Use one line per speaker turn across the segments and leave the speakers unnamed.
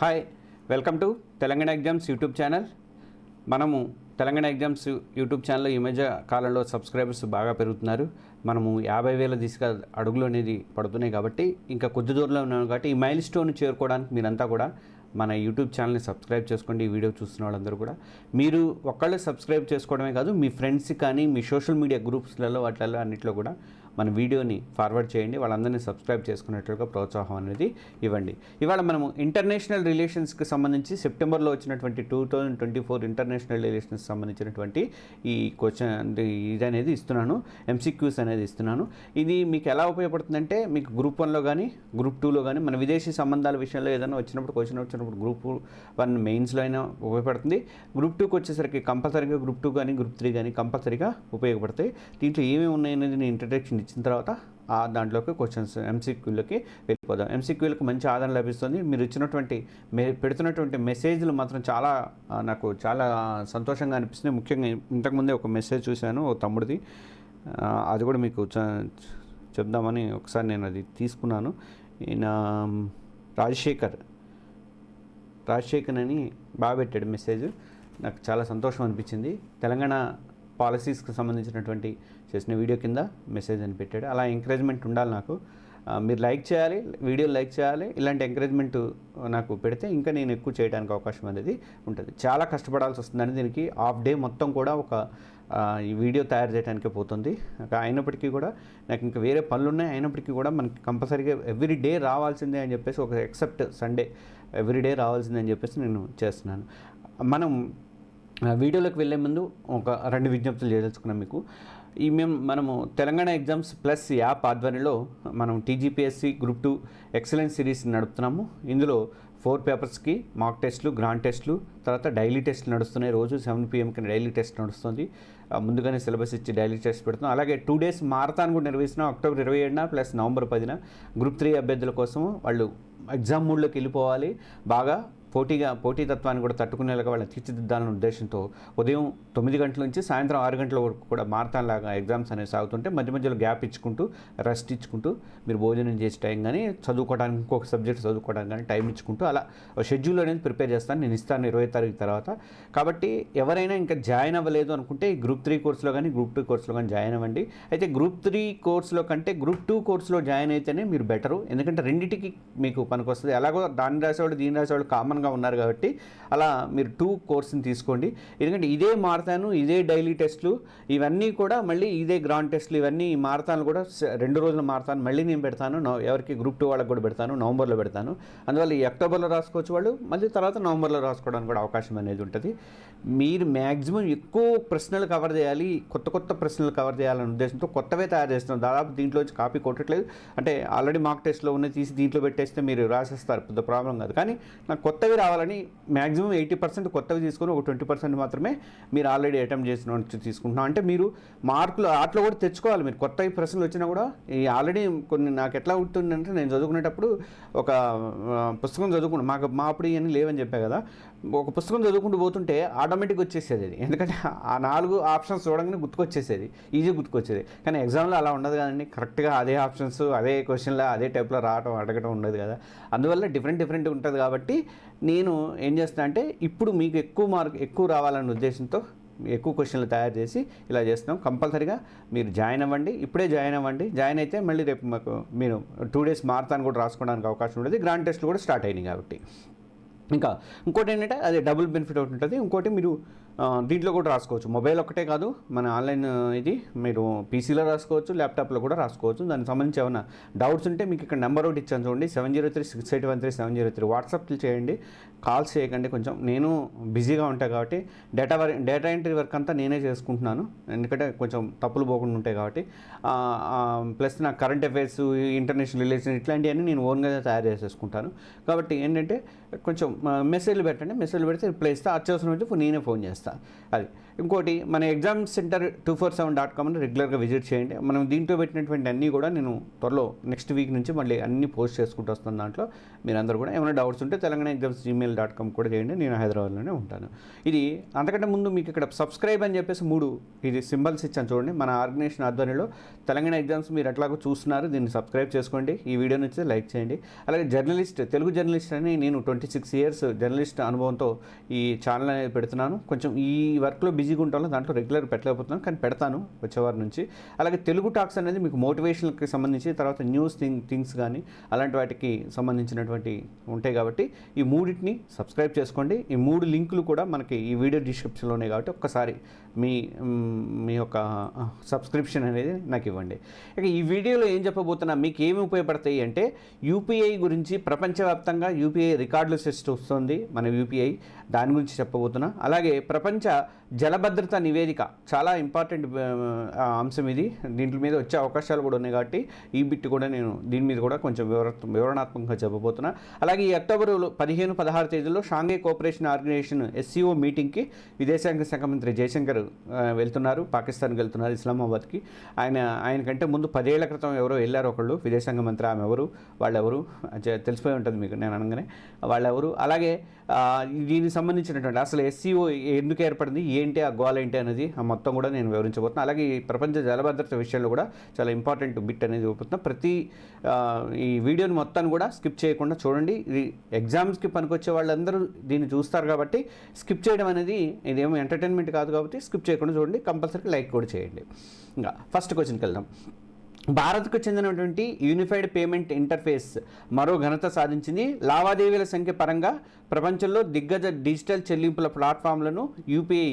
Hi, welcome to Telangana exams YouTube channel. మనము Telangana exams YouTube ఛానల్లో ఈ మధ్య కాలంలో సబ్స్క్రైబర్స్ బాగా పెరుగుతున్నారు. మనము 50,000 దిశగా అడుగులు అనేది పడుతున్నాయి కాబట్టి ఇంకా కొద్ది దూరంలో ఉన్నాను కాబట్టి ఈ మైల్ స్టోన్ చేరుకోవడానికి మీరంతా కూడా మన యూట్యూబ్ ఛానల్ని సబ్స్క్రైబ్ చేసుకోండి. ఈ వీడియో చూస్తున్న వాళ్ళందరూ కూడా మీరు ఒక్కళ్ళే సబ్స్క్రైబ్ చేసుకోవడమే కాదు, మీ ఫ్రెండ్స్ కానీ మీ సోషల్ మీడియా గ్రూప్స్లలో వాటిల్లో అన్నింటిలో కూడా మన వీడియోని ఫార్వర్డ్ చేయండి. వాళ్ళందరినీ సబ్స్క్రైబ్ చేసుకునేట్లుగా ప్రోత్సాహం అనేది ఇవ్వండి. ఇవాళ మనము ఇంటర్నేషనల్ రిలేషన్స్కి సంబంధించి సెప్టెంబర్లో వచ్చినటువంటి 2024 ఇంటర్నేషనల్ రిలేషన్స్ సంబంధించినటువంటి ఈ క్వశ్చన్ ఇది అనేది ఇస్తున్నాను, ఎంసీక్యూస్ అనేది ఇస్తున్నాను. ఇది మీకు ఎలా ఉపయోగపడుతుందంటే మీకు గ్రూప్ 1లో కానీ గ్రూప్ 2లో కానీ మన విదేశీ సంబంధాల విషయంలో ఏదైనా వచ్చినప్పుడు క్వశ్చన్ వచ్చినప్పుడు గ్రూప్ 1 మెయిన్స్లో అయినా ఉపయోగపడుతుంది. గ్రూప్ 2కి వచ్చేసరికి కంపల్సరీగా గ్రూప్ 2 కానీ గ్రూప్ 3 కానీ కంపల్సరీగా ఉపయోగపడతాయి. దీంట్లో ఏమేమి ఉన్నాయనేది నేను ఇంట్రడక్షన్ ఇచ్చిన తర్వాత దాంట్లోకి క్వశ్చన్స్ ఎంసీక్యూలకి వెళ్ళిపోదాం. ఎంసీక్యూలకు మంచి ఆదరణ లభిస్తుంది. మీరు ఇచ్చినటువంటి పెడుతున్నటువంటి మెసేజ్లు మాత్రం నాకు చాలా సంతోషంగా అనిపిస్తుంది. ముఖ్యంగా ఇంతకుముందే ఒక మెసేజ్ చూశాను ఓ తమ్ముడిది, అది కూడా మీకు చెప్దామని ఒకసారి నేను అది తీసుకున్నాను. ఈయన రాజశేఖర్ అని బాగా పెట్టాడు మెసేజ్. నాకు చాలా సంతోషం అనిపించింది. తెలంగాణ పాలసీస్కి సంబంధించినటువంటి చేసిన వీడియో కింద మెసేజ్ అని పెట్టాడు. అలా ఎంకరేజ్మెంట్ ఉండాలి నాకు. మీరు లైక్ చేయాలి, వీడియోలు లైక్ చేయాలి. ఇలాంటి ఎంకరేజ్మెంట్ నాకు పెడితే ఇంకా నేను ఎక్కువ చేయడానికి అవకాశం అనేది ఉంటుంది. చాలా కష్టపడాల్సి వస్తుందని దీనికి హాఫ్ డే మొత్తం కూడా ఈ వీడియో తయారు చేయడానికే పోతుంది. అయినప్పటికీ కూడా నాకు ఇంకా వేరే పనులు ఉన్నాయి. అయినప్పటికీ కూడా మనకి కంపల్సరీగా ఎవ్రీ డే రావాల్సిందే అని చెప్పేసి ఒక ఎక్సెప్ట్ సండే ఎవ్రీ డే రావాల్సిందే అని చెప్పేసి నేను చేస్తున్నాను. మనం వీడియోలోకి వెళ్ళే ముందు ఒక 2 విజ్ఞప్తులు చేయదలుచుకున్నాం మీకు. మనము తెలంగాణ ఎగ్జామ్స్ ప్లస్ యాప్ ఆధ్వర్యంలో మనం టీజీపీఎస్సీ గ్రూప్ 2 ఎక్సలెన్స్ సిరీస్ నడుపుతున్నాము. ఇందులో 4 పేపర్స్కి మాక్ టెస్ట్లు, గ్రాండ్ టెస్ట్లు, తర్వాత డైలీ టెస్ట్లు నడుస్తున్నాయి. రోజు 7 PM డైలీ టెస్ట్ నడుస్తుంది. ముందుగానే సిలబస్ ఇచ్చి డైలీ టెస్ట్ పెడుతున్నాం. అలాగే 2 days మారథాన్ కూడా నిర్వహిస్తున్నాం. అక్టోబర్ 27న ప్లస్ నవంబర్ 10న గ్రూప్ 3 అభ్యర్థుల కోసం వాళ్ళు ఎగ్జామ్ మూడ్లోకి వెళ్ళిపోవాలి, బాగా పోటీతత్వాన్ని కూడా తట్టుకునేలాగా వాళ్ళని తీర్చిదిద్దాలనే ఉద్దేశంతో ఉదయం 9 గంటల నుంచి సాయంత్రం 6 గంటల వరకు కూడా మారథాన్ లాగా ఎగ్జామ్స్ అనేవి సాగుతుంటే మధ్య మధ్యలో గ్యాప్ ఇచ్చుకుంటూ రెస్ట్ ఇచ్చుకుంటూ మీరు భోజనం చేసే టైం కానీ చదువుకోవడానికి ఇంకొక సబ్జెక్ట్ చదువుకోవడానికి కానీ టైం ఇచ్చుకుంటూ అలా షెడ్యూల్ అనేది ప్రిపేర్ చేస్తాను. నేను ఇస్తాను 20 తారీఖు తర్వాత. కాబట్టి ఎవరైనా ఇంకా జాయిన్ అవ్వలేదు అనుకుంటే ఈ గ్రూప్ 3 కోర్సులో కానీ గ్రూప్ 2 కోర్సులో కానీ జాయిన్ అవ్వండి. అయితే గ్రూప్ 3 కోర్సులో కంటే గ్రూప్ 2 కోర్సులో జాయిన్ అయితేనే మీరు బెటరు. ఎందుకంటే రెండింటికి మీకు పనికి వస్తుంది. ఎలాగో దాన్ని రాసేవాళ్ళు దీన్ని రాసేవాళ్ళు కామన్గా ఉన్నారు కాబట్టి అలా మీరు 2 కోర్సుని తీసుకోండి. ఎందుకంటే ఇదే మారథాను, ఇదే డైలీ టెస్ట్లు, ఇవన్నీ కూడా మళ్ళీ ఇదే గ్రాండ్ టెస్ట్లు, ఇవన్నీ ఈ మారథాన్లు కూడా 2 రోజుల మారథాన్ మళ్ళీ నేను పెడతాను. ఎవరికి గ్రూప్ 2 వాళ్ళకి కూడా పెడతాను, నవంబర్లో పెడతాను. అందువల్ల ఈ అక్టోబర్లో రాసుకోవచ్చు వాళ్ళు, మళ్ళీ తర్వాత నవంబర్లో రాసుకోవడానికి కూడా అవకాశం అనేది ఉంటుంది. మీరు మ్యాక్సిమం ఎక్కువ ప్రశ్నలు కవర్ చేయాలి, కొత్త ప్రశ్నలు కవర్ చేయాలనే ఉద్దేశంతో కొత్తవే తయారు చేస్తున్నాం. దాదాపు దీంట్లోంచి కాపీ కొట్టట్లేదు. అంటే ఆల్రెడీ మాక్ టెస్ట్లో ఉన్నది తీసి దీంట్లో పెట్టేస్తే మీరు రాసేస్తారు, పెద్ద ప్రాబ్లం కాదు. కానీ నాకు కొత్తవి రావాలని మ్యాక్సిమం 80% కొత్తవి తీసుకొని ఒక 20% మాత్రమే మీరు ఆల్రెడీ అటెంప్ట్ చేసిన తీసుకుంటున్నాం. అంటే మీరు మార్కులు ఆటలో కూడా తెచ్చుకోవాలి. మీరు కొత్త ప్రశ్నలు వచ్చినా కూడా ఈ ఆల్రెడీ కొన్ని నాకు ఎట్లా ఉంటుందంటే నేను చదువుకునేటప్పుడు ఒక పుస్తకం చదువుకుంటా, మా అప్పుడు ఇవన్నీ లేవని చెప్పా కదా, ఒక పుస్తకం చదువుకుంటూ పోతుంటే ఆటోమేటిక్గా వచ్చేసేది అది. ఎందుకంటే ఆ 4 ఆప్షన్స్ చూడగానే గుర్తుకొచ్చేసేది, ఈజీ గుర్తుకొచ్చేది. కానీ ఎగ్జామ్లో అలా ఉండదు కదండి. కరెక్ట్గా అదే ఆప్షన్స్ అదే క్వశ్చన్లో అదే టైప్లో అడగటం ఉండదు కదా. అందువల్ల డిఫరెంట్ ఉంటుంది. కాబట్టి నేను ఏం చేస్తాను అంటే ఇప్పుడు మీకు ఎక్కువ రావాలనే ఉద్దేశంతో ఎక్కువ క్వశ్చన్లు తయారు చేసి ఇలా చేస్తున్నాం. కంపల్సరీగా మీరు జాయిన్ అవ్వండి, ఇప్పుడే జాయిన్ అవ్వండి. జాయిన్ అయితే మళ్ళీ రేపు మీరు 2 days మారథాన్ కూడా రాసుకోవడానికి అవకాశం ఉంటుంది. గ్రాండ్ టెస్ట్లు కూడా స్టార్ట్ అయినాయి కాబట్టి. ఇంకోటి ఏంటంటే అదే డబుల్ బెనిఫిట్ ఒకటి ఉంటుంది. ఇంకోటి మీరు దీంట్లో కూడా రాసుకోవచ్చు. మొబైల్ ఒక్కటే కాదు, మన ఆన్లైన్ ఇది మీరు పీసీలో రాసుకోవచ్చు, ల్యాప్టాప్లో కూడా రాసుకోవచ్చు. దానికి సంబంధించి ఏమైనా డౌట్స్ ఉంటే మీకు ఇక్కడ నెంబర్ ఒకటి ఇచ్చాను చూడండి, 7036813703. వాట్సాప్లు చేయండి, కాల్స్ చేయకండి. కొంచెం నేను బిజీగా ఉంటాను కాబట్టి డేటా ఎంట్రీ వర్క్ అంతా నేనే చేసుకుంటున్నాను. ఎందుకంటే కొంచెం తప్పులు పోకుండా ఉంటాయి కాబట్టి. ప్లస్ నాకు కరెంట్ అఫైర్స్, ఇంటర్నేషనల్ రిలేషన్ ఇట్లాంటివన్నీ నేను ఓన్గా తయారు చేసేసుకుంటాను. కాబట్టి ఏంటంటే కొంచెం మెసేజ్లు పెట్టండి. మెసేజ్లు పెడితే రిప్లై ఇస్తా. అత్యవసరం అయితే నేనే ఫోన్ చేస్తాను. అది ఇంకోటి మన ఎగ్జామ్ సెంటర్ 247.com అని రెగ్యులర్గా విజిట్ చేయండి. మనం దీంట్లో పెట్టినటువంటి అన్నీ కూడా నేను త్వరలో నెక్స్ట్ వీక్ నుంచి మళ్ళీ అన్నీ పోస్ట్ చేసుకుంటూ వస్తాను. దాంట్లో మీరందరూ కూడా ఏమైనా డౌట్స్ ఉంటే తెలంగాణ ఎగ్జామ్స్ gmail.com కూడా చేయండి. నేను హైదరాబాద్లోనే ఉంటాను. ఇది అంతకంటే ముందు మీకు ఇక్కడ సబ్స్క్రైబ్ అని చెప్పేసి 3 ఇది సింబల్స్ ఇచ్చాను చూడండి. మన ఆర్గనైజేషన్ ఆధ్వర్యంలో తెలంగాణ ఎగ్జామ్స్ మీరు ఎట్లాగో చూస్తున్నారు, దీన్ని సబ్స్క్రైబ్ చేసుకోండి. ఈ వీడియో నచ్చితే లైక్ చేయండి. అలాగే తెలుగు జర్నలిస్ట్ అని నేను 26 years జర్నలిస్ట్ అనుభవంతో ఈ ఛానల్ అనేది పెడుతున్నాను. కొంచెం ఈ వర్క్లో బిజీగా ఉంటాను, దాంట్లో రెగ్యులర్ పెట్టలేకపోతున్నాను, కానీ పెడతాను వచ్చేవారి నుంచి. అలాగే తెలుగు టాక్స్ అనేది మీకు మోటివేషన్కి సంబంధించి, తర్వాత న్యూస్ థింగ్స్ కానీ అలాంటి వాటికి సంబంధించినటువంటి ఉంటాయి. కాబట్టి ఈ 3టిని సబ్స్క్రైబ్ చేసుకోండి. ఈ 3 లింకులు కూడా మనకి ఈ వీడియో డిస్క్రిప్షన్లో ఉన్నాయి. కాబట్టి ఒక్కసారి మీ యొక్క సబ్స్క్రిప్షన్ అనేది నాకు ఇవ్వండి. ఇక ఈ వీడియోలో ఏం చెప్పబోతున్నా, మీకు ఏమి ఉపయోగపడతాయి అంటే యూపీఐ గురించి, ప్రపంచవ్యాప్తంగా యూపీఐ రికార్డులు టెస్ట్ వస్తుంది మన యూపీఐ, దాని గురించి చెప్పబోతున్నా. అలాగే ప్రపంచ జలభద్రత నివేదిక చాలా ఇంపార్టెంట్ అంశం ఇది. దీంట్లో మీద వచ్చే అవకాశాలు కూడా ఉన్నాయి. కాబట్టి ఈ బిట్ కూడా నేను దీని మీద కూడా కొంచెం వివరణాత్మకంగా చెప్పబోతున్నా. అలాగే ఈ అక్టోబర్ 15-16 తేదీల్లో షాంఘై కోఆపరేషన్ ఆర్గనైజేషన్ SCO మీటింగ్కి విదేశాంగ శాఖ మంత్రి జయశంకర్ వెళ్తున్నారు, పాకిస్తాన్కి వెళ్తున్నారు, ఇస్లామాబాద్కి. ఆయనకంటే ముందు 10 ఏళ్ల క్రితం ఎవరో వెళ్ళారు ఒకళ్ళు విదేశాంగ మంత్రి. ఆమె ఎవరు, వాళ్ళెవరు తెలిసిపోయి ఉంటుంది మీకు నేను అనగానే వాళ్ళెవరు. అలాగే దీనికి సంబంధించినటువంటి అసలు SCO ఎందుకు ఏర్పడింది, ఏంటి ఆ గోల్ ఏంటి అనేది మొత్తం కూడా నేను వివరించబోతున్నాను. అలాగే ఈ ప్రపంచ జలభద్రత విషయంలో కూడా చాలా ఇంపార్టెంట్ బిట్ అనేది చూపుతున్నాను. ప్రతి ఈ వీడియోని మొత్తాన్ని కూడా స్కిప్ చేయకుండా చూడండి. ఇది ఎగ్జామ్స్కి పనికొచ్చే వాళ్ళందరూ దీన్ని చూస్తారు కాబట్టి స్కిప్ చేయడం అనేది ఇదేమో ఎంటర్టైన్మెంట్ కాదు. కాబట్టి స్కిప్ చేయకుండా చూడండి, కంపల్సరీ లైక్ కూడా చేయండి. ఇంకా ఫస్ట్ క్వశ్చన్కి వెళ్దాం. భారత్కు చెందినటువంటి యూనిఫైడ్ పేమెంట్ ఇంటర్ఫేస్ మరో ఘనత సాధించింది. లావాదేవీల సంఖ్య పరంగా ప్రపంచంలో దిగ్గజ డిజిటల్ చెల్లింపుల ప్లాట్ఫామ్లను యూపీఐ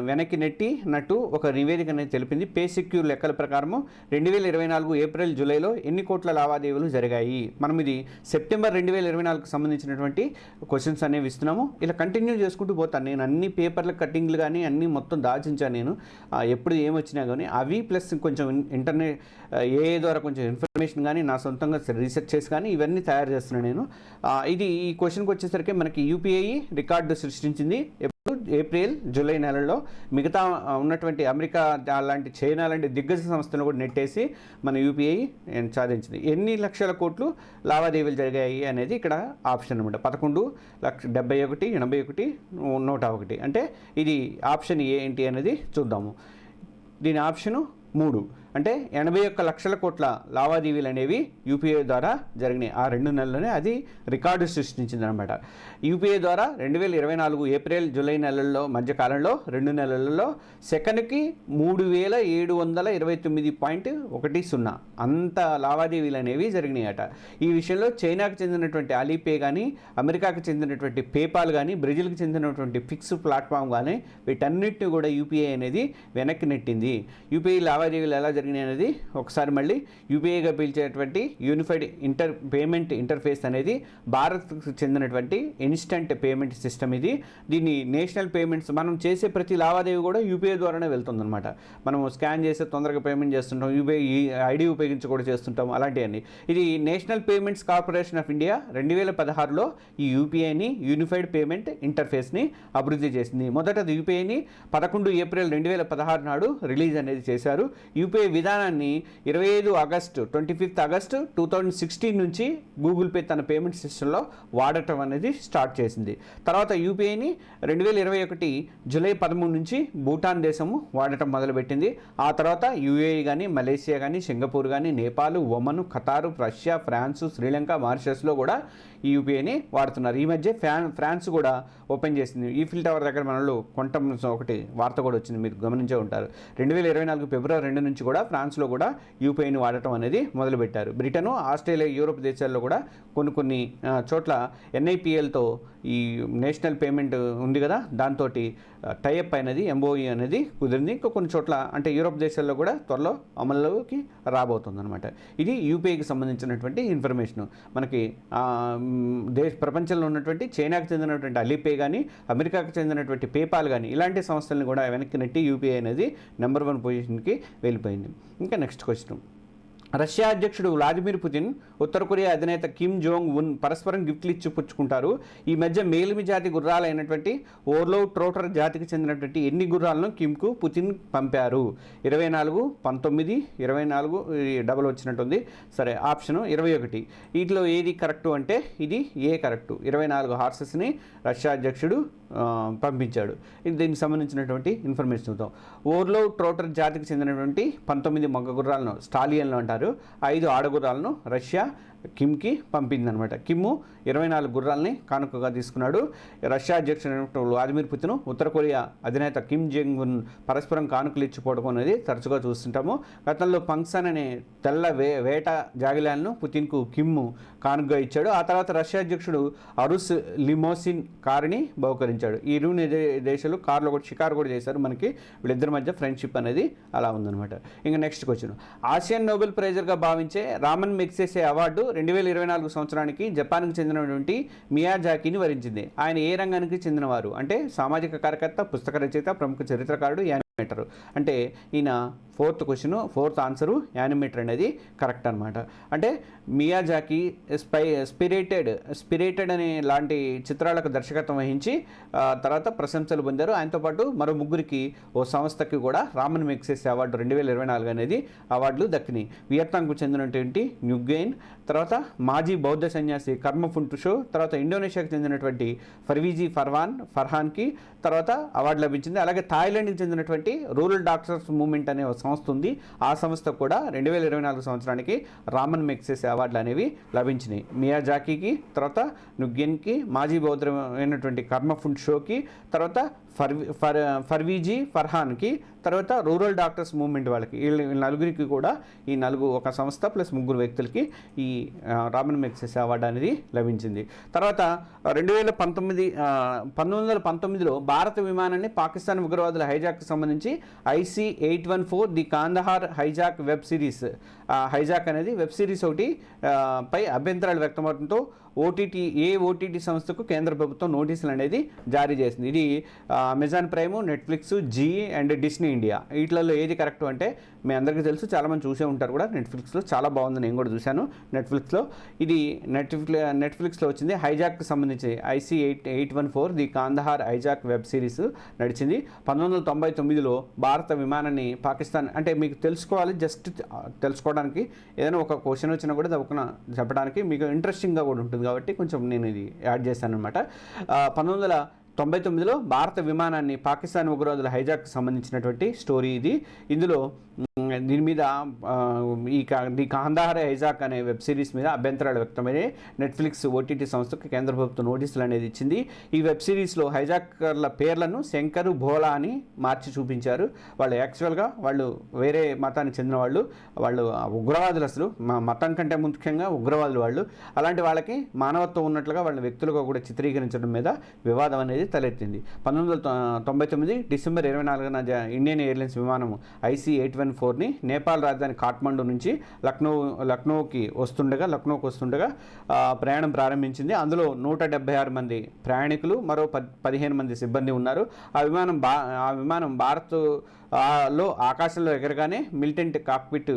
వెనక్కి నెట్టినట్టు ఒక నివేదిక అనేది తెలిపింది. పే సెక్యూర్ లెక్కల ప్రకారం 2024 ఏప్రిల్ జూలైలో ఎన్ని కోట్ల లావాదేవీలు జరిగాయి. మనం ఇది సెప్టెంబర్ 2024కు సంబంధించినటువంటి క్వశ్చన్స్ అనేవి ఇస్తున్నాము. ఇలా కంటిన్యూ చేసుకుంటూ పోతాను. నేను అన్ని పేపర్ల కట్టింగ్లు కానీ అన్నీ మొత్తం దాచించాను. నేను ఎప్పుడు ఏమొచ్చినా కానీ అవి ప్లస్ కొంచెం ఇంటర్నెట్ ఏ ద్వారా కొంచెం ఇన్ఫర్మేషన్ కానీ నా సొంతంగా రీసెర్చ్ చేసి కానీ ఇవన్నీ తయారు చేస్తున్నాను నేను. ఇది ఈ క్వశ్చన్కి వచ్చేసరికి మనకి యూపీఐ రికార్డు సృష్టించింది ఎప్పుడు, ఏప్రిల్ జూలై నెలల్లో. మిగతా ఉన్నటువంటి అమెరికా లాంటి, చైనా లాంటి దిగ్గజ సంస్థలను కూడా నెట్టేసి మన యూపీఐ సాధించింది. ఎన్ని లక్షల కోట్లు లావాదేవీలు జరిగాయి అనేది ఇక్కడ ఆప్షన్ అనమాట. 11,71,81,101. అంటే ఇది ఆప్షన్ ఏంటి అనేది చూద్దాము. దీని ఆప్షను 3 అంటే 81 లక్షల కోట్ల లావాదేవీలు అనేవి యూపీఐ ద్వారా జరిగినాయి. ఆ 2 నెలల్లోనే అది రికార్డు సృష్టించిందనమాట. యూపీఐ ద్వారా 2024 ఏప్రిల్ జూలై నెలల్లో మధ్యకాలంలో 2 నెలలలో సెకనుకి 3729.10 అంత లావాదేవీలు అనేవి జరిగినాయట. ఈ విషయంలో చైనాకు చెందినటువంటి అలీపే కానీ, అమెరికాకు చెందినటువంటి పేపాల్ కానీ, బ్రెజిల్కి చెందినటువంటి ఫిక్స్ ప్లాట్ఫామ్ కానీ వీటన్నిటిని కూడా యూపీఐ అనేది వెనక్కి నెట్టింది. యూపీఐ లావాదేవీలు ఎలా జరిగినాయి అనేది ఒకసారి మళ్ళీ యూపీఐగా పిలిచేటువంటి యూనిఫైడ్ పేమెంట్ ఇంటర్ఫేస్ అనేది భారత్కు చెందినటువంటి ఇన్స్టంట్ పేమెంట్ సిస్టమ్. ఇది దీన్ని నేషనల్ పేమెంట్స్, మనం చేసే ప్రతి లావాదేవీ కూడా యూపీఐ ద్వారానే వెళ్తుందన్నమాట. మనం స్కాన్ చేస్తే తొందరగా పేమెంట్ చేస్తుంటాం, యూపీఐ ఐడి ఉపయోగించి కూడా చేస్తుంటాం, అలాంటివన్నీ. ఇది national payments corporation of India 2016లో ఈ యూపీఐని యూనిఫైడ్ పేమెంట్ ఇంటర్ఫేస్ని అభివృద్ధి చేసింది. మొదట యూపీఐని 11 ఏప్రిల్ 2016 నాడు రిలీజ్ అనేది చేశారు. యూపీఐ విధానాన్ని 25 ఆగస్టు 2016 నుంచి గూగుల్ పే తన పేమెంట్ సిస్టంలో వాడటం అనేది స్టార్ట్ చేసింది. తర్వాత యూపీఐని 2021 జూలై 13 నుంచి భూటాన్ దేశము వాడటం మొదలుపెట్టింది. ఆ తర్వాత యూఏఈ కానీ, మలేషియా కానీ, సింగపూర్ కానీ, Nepal, Oman, Qatar, Russia, France, Sri Lanka, మారిషస్లో కూడా ఈ యూపీఐని వాడుతున్నారు. ఈ మధ్య ఫ్రాన్స్ కూడా ఓపెన్ చేసింది. ఈఫిల్ టవర్ దగ్గర మనలో కొంటాం ఒకటి వార్త కూడా వచ్చింది, మీరు గమనించే ఉంటారు. 2024 ఫిబ్రవరి 2 నుంచి కూడా ఫ్రాన్స్లో కూడా యూపీఐని వాడటం అనేది మొదలుపెట్టారు. బ్రిటన్, ఆస్ట్రేలియా, యూరోప్ దేశాల్లో కూడా కొన్ని చోట్ల ఎన్ఐపిఎల్తో ఈ నేషనల్ పేమెంట్ ఉంది కదా, దాంతో టైఅప్ అయినది, ఎంఓఈ అనేది కుదిరింది. ఇంకా కొన్ని చోట్ల అంటే యూరోప్ దేశాల్లో కూడా త్వరలో అమల్లోకి రాబోతుంది అనమాట. ఇది యూపీఐకి సంబంధించినటువంటి ఇన్ఫర్మేషన్. మనకి ప్రపంచంలో ఉన్నటువంటి చైనాకు చెందినటువంటి అలీపే కానీ, అమెరికాకు చెందినటువంటి పేపాల్ కానీ ఇలాంటి సంస్థలను కూడా వెనక్కి నెట్టి యూపీఐ అనేది నెంబర్ 1 పొజిషన్కి వెళ్ళిపోయింది. ఇంకా నెక్స్ట్ క్వశ్చన్, రష్యా అధ్యక్షుడు వ్లాదిమిర్ పుతిన్, ఉత్తర కొరియా అధినేత కిమ్ జోంగ్ ఉన్ పరస్పరం గిఫ్ట్లు ఇచ్చి పుచ్చుకుంటారు. ఈ మధ్య మేలిమి జాతి గుర్రాలైనటువంటి ఓర్లో ట్రోటర్ జాతికి చెందినటువంటి ఎన్ని గుర్రాలను కిమ్కు పుతిన్ పంపారు? 24, 19, 24 డబల్ వచ్చినట్టుంది. సరే, ఆప్షన్ 21. వీటిలో ఏది కరెక్టు అంటే ఇది ఏ కరెక్టు. 24 హార్సెస్ని రష్యా అధ్యక్షుడు పంపించాడు. దీనికి సంబంధించినటువంటి ఇన్ఫర్మేషన్ చూద్దాం. ఓర్లో ట్రోటర్ జాతికి చెందినటువంటి 19 మగ గుర్రాలను స్టాలియన్లు అంటారు. 5 ఆడగుర్రాలను రష్యా కిమ్కి పంపిందనమాట. కిమ్ 24 గుర్రాలని కానుకగా తీసుకున్నాడు. రష్యా అధ్యక్షుడు వ్లాదిమిర్ పుతిన్, ఉత్తర కొరియా అధినేత కిమ్ జోంగ్ ఉన్ పరస్పరం కానుకలు ఇచ్చిపోవడం అనేది తరచుగా చూస్తుంటాము. గతంలో పంక్సన్ అనే తెల్ల వేట జాగిలాలను పుతిన్కు కిమ్ కానుకగా ఇచ్చాడు. ఆ తర్వాత రష్యా అధ్యక్షుడు అరుస్ లిమోసిన్ కారుని బహుకరించాడు. ఈ ఇరు దేశాలు కారులో కూడా షికారు కూడా చేశారు. మనకి వీళ్ళిద్దరి మధ్య ఫ్రెండ్షిప్ అనేది అలా ఉందన్నమాట. ఇంకా నెక్స్ట్ క్వశ్చన్. ఆసియన్ నోబెల్ ప్రైజర్గా భావించే రామన్ మెగ్సెసే అవార్డు 2024 సంవత్సరానికి జపాన్కి చెందినటువంటి మియాజాకిని వరించింది. ఆయన ఏ రంగానికి చెందినవారు అంటే సామాజిక కార్యకర్త, పుస్తక రచయిత, ప్రముఖ చరిత్రకారుడు, యానిమేటర్. అంటే ఈయన ఫోర్త్ ఆన్సరు యానిమేటర్ అనేది కరెక్ట్ అనమాట. అంటే మియాజాకి స్పిరిటెడ్ అనే లాంటి చిత్రాలకు దర్శకత్వం వహించి తర్వాత ప్రశంసలు పొందారు. ఆయనతో పాటు మరో ముగ్గురికి ఓ సంస్థకి కూడా రామన్ మెగ్సెసే అవార్డు 2024 అనేది అవార్డులు దక్కినాయి. వియత్నాంకు చెందినటువంటి న్యూగెయిన్, తర్వాత మాజీ బౌద్ధ సన్యాసి కర్మ ఫుంటుషో, తర్వాత ఇండోనేషియాకు చెందినటువంటి ఫర్వీజీ ఫర్హాన్కి తర్వాత అవార్డు లభించింది. అలాగే థాయిలాండ్కి చెందినటువంటి రూరల్ డాక్టర్స్ మూవ్మెంట్ అనే సంస్థ ఉంది. ఆ సంస్థ కూడా 2024 సంవత్సరానికి రామన్ మెగ్సెసే అవార్డులు అనేవి లభించినాయి. మియాజాకీకి, తర్వాత నుగ్యన్కి, మాజీ బౌద్ధమైనటువంటి కర్మ ఫుంటుషోకి, తర్వాత ఫర్వీజీ ఫర్హాన్కి, తర్వాత రూరల్ డాక్టర్స్ మూవ్మెంట్ వాళ్ళకి, వీళ్ళ నలుగురికి కూడా ఈ ఒక సంస్థ ప్లస్ ముగ్గురు వ్యక్తులకి ఈ రామన్ మెగ్సెసే అవార్డు అనేది లభించింది. తర్వాత 1919లో భారత విమానాన్ని పాకిస్తాన్ ఉగ్రవాదుల హైజాక్కి సంబంధించి IC-814 the Kandahar hijack web series hijack అనేది వెబ్ సిరీస్ ఒకటి పై అభ్యంతరాలు వ్యక్తమవడంతో ఓటీటీ సంస్థకు కేంద్ర ప్రభుత్వం నోటీసులు అనేది జారీ చేసింది. ఇది Amazon Prime, Netflix, Zee and Disney India. వీటిలలో ఏది కరెక్ట్ అంటే మీ అందరికీ తెలుసు, చాలామంది చూసే ఉంటారు కూడా. నెట్ఫ్లిక్స్లో చాలా బాగుంది, నేను కూడా చూశాను నెట్ఫ్లిక్స్లో. ఇది నెట్ఫ్లిక్స్లో వచ్చింది. హైజాక్కి సంబంధించి IC-814 the Kandahar hijack web series నడిచింది. 1999లో భారత విమానాన్ని పాకిస్తాన్, అంటే మీకు తెలుసుకోవాలి, జస్ట్ తెలుసుకోవడానికి ఏదైనా ఒక క్వశ్చన్ వచ్చినా కూడా దవ్వకున చెప్పడానికి మీకు ఇంట్రెస్టింగ్గా కూడా ఉంటుంది కాబట్టి కొంచెం నేను ఇది యాడ్ చేశాను అనమాట. 1999లో భారత విమానాన్ని పాకిస్తాన్ ఉగ్రవాదుల హైజాక్కి సంబంధించినటువంటి స్టోరీ ఇది. ఇందులో దీని మీద ది కాందహార్ హైజాక్ అనే వెబ్ సిరీస్ మీద అభ్యంతరాలు వ్యక్తమయ్యాయి. నెట్ఫ్లిక్స్ ఓటీటీ సంస్థకు కేంద్ర ప్రభుత్వం నోటీసులు అనేది ఇచ్చింది. ఈ వెబ్ సిరీస్లో హైజాకర్ల పేర్లను శంకర్, భోలా అని మార్చి చూపించారు. వాళ్ళు యాక్చువల్గా వాళ్ళు వేరే మతానికి చెందిన వాళ్ళు ఉగ్రవాదులు, అసలు మతం కంటే ముఖ్యంగా ఉగ్రవాదులు వాళ్ళు. అలాంటి వాళ్ళకి మానవత్వం ఉన్నట్లుగా వాళ్ళ వ్యక్తులుగా కూడా చిత్రీకరించడం మీద వివాదం అనేది తలెత్తింది. 1999 డిసెంబర్ 24న ఇండియన్ ఎయిర్లైన్స్ విమానం IC-814ని నేపాల్ రాజధాని కాఠ్మండు నుంచి లక్నోకి వస్తుండగా ప్రయాణం ప్రారంభించింది. అందులో 176 మంది ప్రయాణికులు, మరో 15 మంది సిబ్బంది ఉన్నారు. ఆ విమానం భారత్లో ఆకాశంలో ఎగరగానే మిలిటెంట్ కాక్పిట్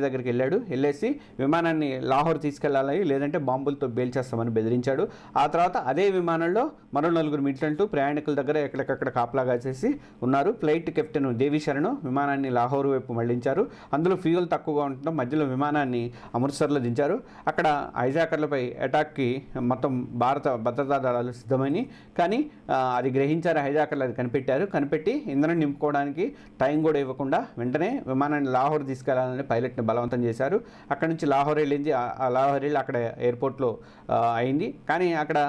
దగ్గరికి వెళ్ళేసి విమానాన్ని లాహోర్ తీసుకెళ్లాలి, లేదంటే బాంబులతో బేల్చేస్తామని బెదిరించాడు. ఆ తర్వాత అదే విమానంలో మరో 4 మిలిటెంట్లు ప్రయాణికుల దగ్గర ఎక్కడికక్కడ కాపలాగా చేసి ఉన్నారు. ఫ్లైట్ కెప్టెన్ దేవి శరణ్ విమానాన్ని లాహోర్ వైపు మళ్లించారు. అందులో ఫ్యూయల్ తక్కువగా ఉండటంతో మధ్యలో విమానాన్ని అమృత్సర్లో దించారు. అక్కడ హైజాకర్లపై అటాక్కి మొత్తం భారత భద్రతా దళాలు సిద్ధమని, కానీ అది గ్రహించారు హైజాకర్లు. అది కనిపెట్టి ఇంధనం నింపుకోవడానికి టైం కూడా ఇవ్వకుండా వెంటనే విమానాన్ని లాహోర్ తీసుకెళ్లాలని పైలట్ని బలవంతం చేశారు. అక్కడ నుంచి లాహోర్ వెళ్ళింది. లాహోర్ వెళ్ళి అక్కడ ఎయిర్పోర్ట్లో అయింది. కానీ అక్కడ